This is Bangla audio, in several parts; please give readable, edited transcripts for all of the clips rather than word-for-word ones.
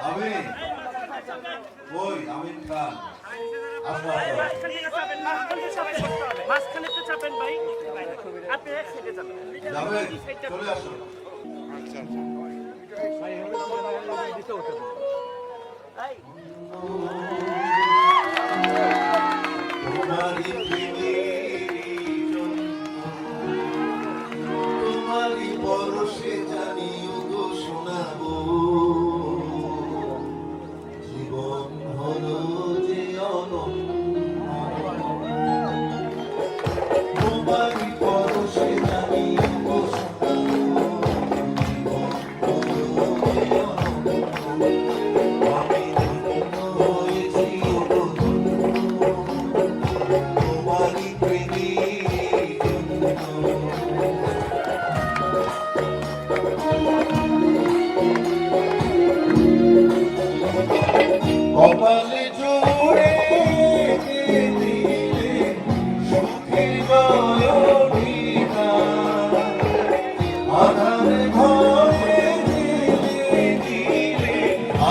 আমি ওই আমিন খান মাঝখানে তো চাপেন ভাই, আপনি এক সাইডে যাবেন, চলে আসো। আচ্ছা তোমারই পরশে জানি গো শোনাবো জীবন হলো যে তোমারই পরশে জানি গো শোনাবো কপালে জোরে দিলে সুখের গয়না আধার ঘরে দিলে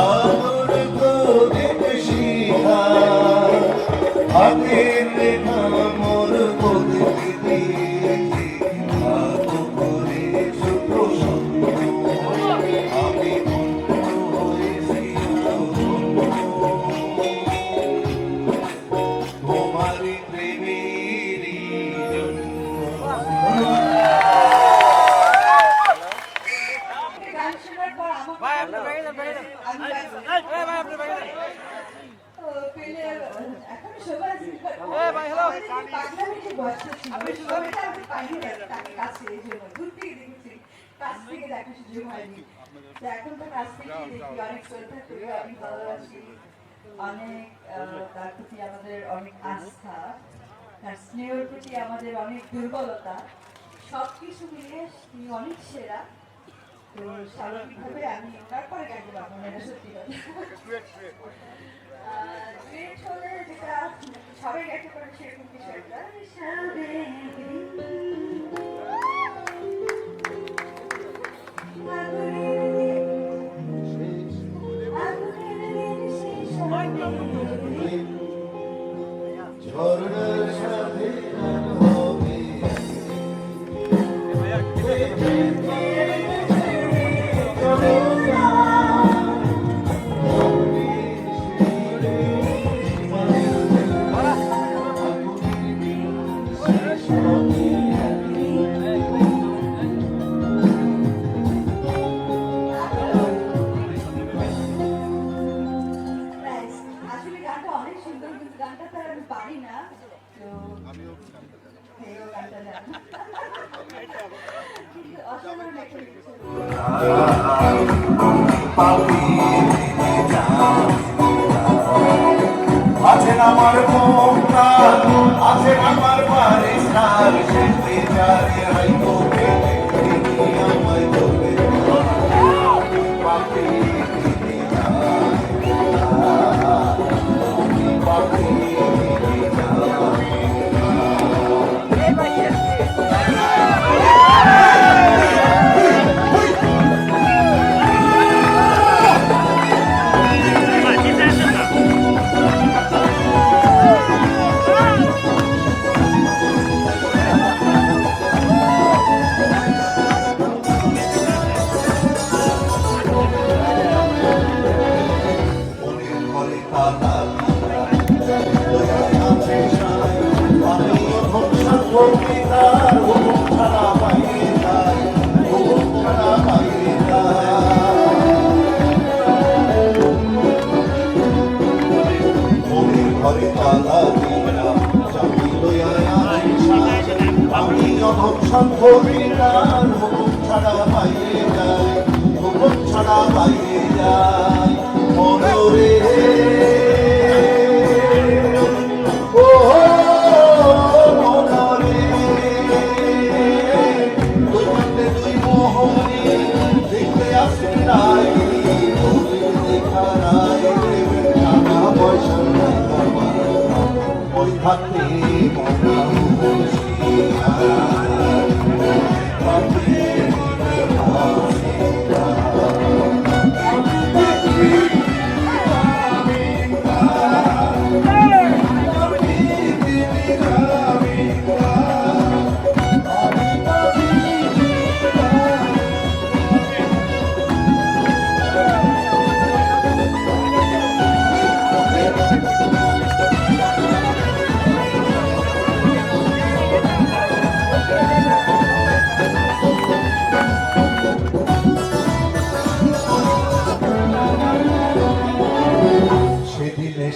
আলোর প্রদীপ শিখা হাতের লেখা মোর বদলে দিয়েছে ভাগ করে ছোট আমি তোমারই প্রেমেরই অনেক তার প্রতি আমাদের অনেক আস্থা, তার স্নেহের প্রতি আমাদের অনেক দুর্বলতা, সবকিছু মিলিয়ে তিনি অনেক সেরা। তো স্বাভাবিকভাবে আমি তারপরে গাইতে পারবো না, সত্যি কথা। যেটা সবাই গাইতে পারে সেরকম কিছু একটা ঝড়ের সাথে হবে আছেন আমার মনটা আছেন আমার পারিসার শেষ বিচারে হয়তো আমায় বলবে পাপি পাপি আমি যখন কবিরার হুকুম ছাড়া বাইরে যাই, হুকুম ছাড়া বাইরে যাই মনোরে ও মনোরে দুই মধ্যে দুই মোহনী দেখতে আসে নাই দেখা নাই টাকা পয়সা নাই ওই থাকতে মনে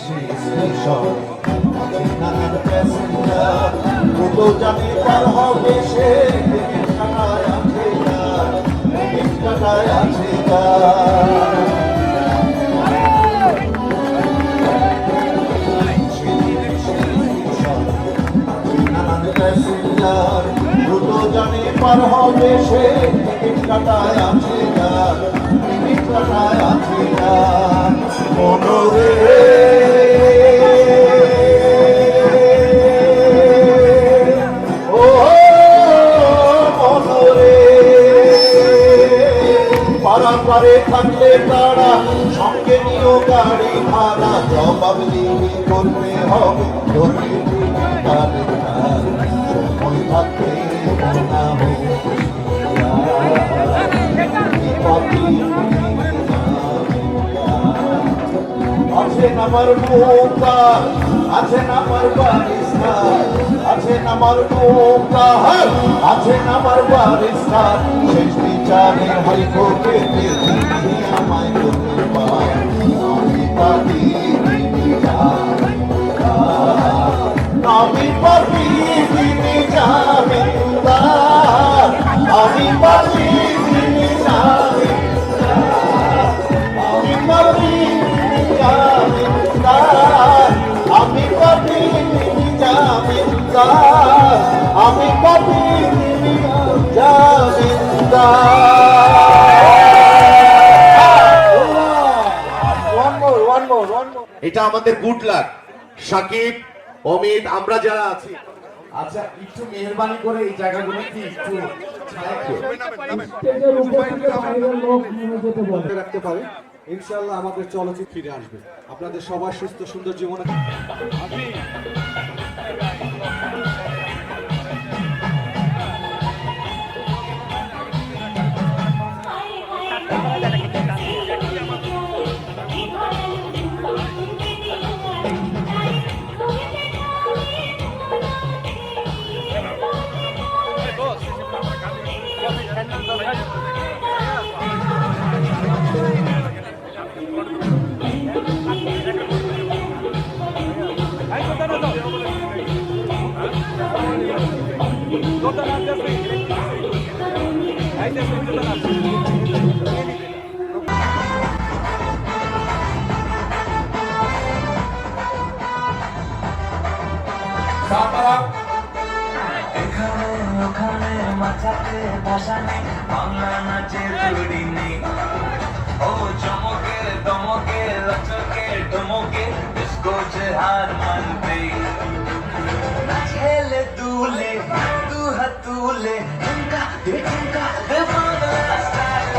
সেই স্টেশন আছে নানান প্যাসেঞ্জার কত জানে পার হবে সে টিকিট কাটায় আছে যার টিকিট কাটায় আছে যার নানান প্যাসেঞ্জার কত জানে পার হবে সে টিকিট কাটায় আছে যার টিকিট কাটায় আছে যার মনোরে ও মনোরে পারাপারে থাকলে তারা সঙ্গে নিও গাড়ি ভাড়া জবাব দিবি করতে হবে ধরে সময় থাকতে না আছেন আমার নৌকা আছেন আমার বারিস্তার আছেন আমার নৌকা আছেন আমার বারিস্তার শেষ বিচারে হাইকোর্টে তিনি আমায় করতে পার আমি পারি আমি পারি তিনি জামিনদার আমি পারি তিনি জামিনদার আমি পারি জামিনদার আমি পারি তিনি জামিনদার আমি পারি তিনি জামিনদার এটা আমাদের গুড লাক। সাকিব, অমিত, আমরা যারা আছি, আচ্ছা একটু মেহরবানি করে এই জায়গাগুলো কি একটু রাখতে পারে, ইনশাআল্লাহ আমাদের চলচ্চিত্র ফিরে আসবে। আপনাদের সবার সুস্থ সুন্দর জীবনে এখানে ওখানে মাথাতে বসানে বাংলা নাচের জুড়ি নেই ও চমকে দমকে লচকে ডমকে ডিস্কো যে হার মানবে ছেলে দুলে দু হাত তুলে ঠুমকা দে ঠুমকা দে বাংলা স্টাইল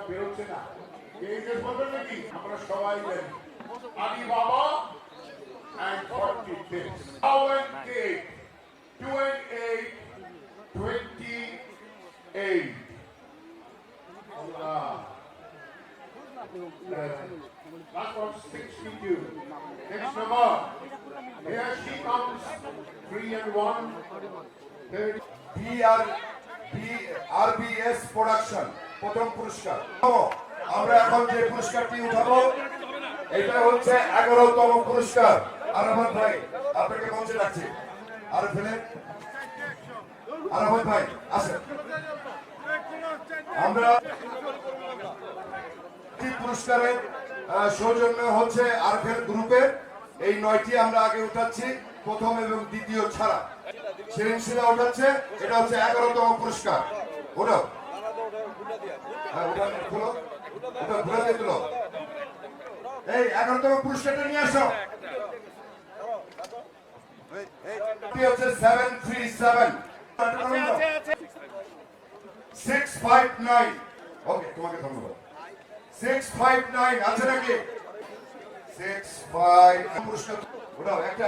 বেরোচ্ছে না এই দেশ বলবেন নাকি আমরা সবাই জানি আলী বাবা and 40 days. How and date 2 and 8 28. Allah. Last one 62. Next number. Here she comes 3 and 1 30. RBS production প্রথম পুরস্কার। আমরা এখন যে পুরস্কারটি উঠাবো এটা হচ্ছে 11তম পুরস্কার। আরাফাত ভাই আপনাকে মঞ্চে ডাকছি। আরাফাত ভাই আসেন। আমরা পুরস্কারের সৌজন্য হচ্ছে আরফেল গ্রুপের এই 9টি আমরা আগে উঠাচ্ছি, প্রথম এবং দ্বিতীয় ছাড়া। শিরিনশিলা উঠাচ্ছে, এটা হচ্ছে 11তম পুরস্কার। ওটা এই 11তম পুরস্কারটা নিয়ে আসো। হচ্ছে 737 659। ওকে, তোমাকে ধন্যবাদ। 659 আছে নাকি? 65 পুরস্কার ওটাও একটা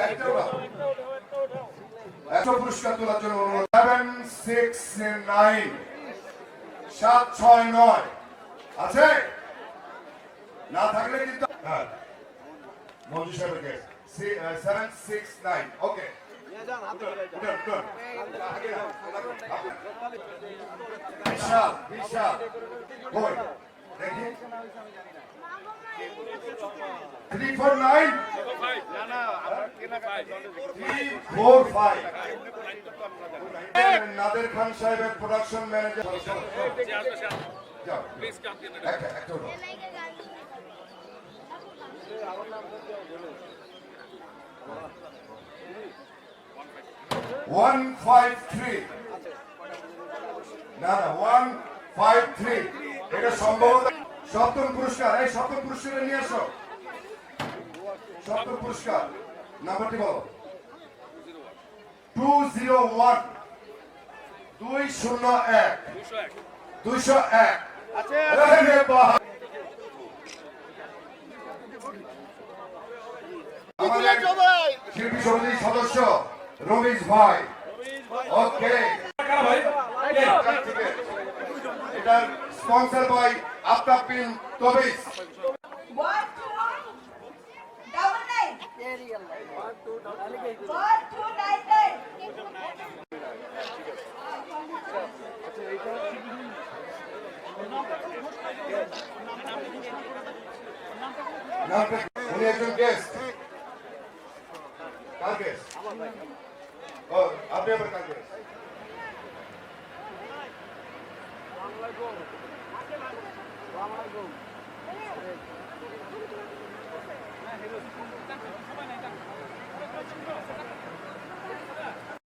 ওটাও পুরস্কার তোলার জন্য অনুরোধ। 769 769 আছে? না থাকলে কিন্তু হ্যাঁ মঞ্জু সাহেবকে 769 ওকে বিশাল বিশাল কই দেখি 349 345 নাদের খান সাহেবের প্রোডাকশন ম্যানেজার যাও একটা উঠো। 153 না না 153 এটা সম্ভবত সপ্তম পুরস্কার এই সপ্তম পুরস্কারে নিয়ে আসো সপ্তম পুরস্কার নাম্বারটি বলো 201 201 আরে বাহ আমাদের শিল্পী সমিতির সদস্য রমেশ ভাই ওকে এটা স্পন্সর বাই আফতাব বিন তবিস 1299 উনি একজন গেস্ট কার গেস্ট ও আপনি আবার কার গেস্ট আসসালামু আলাইকুম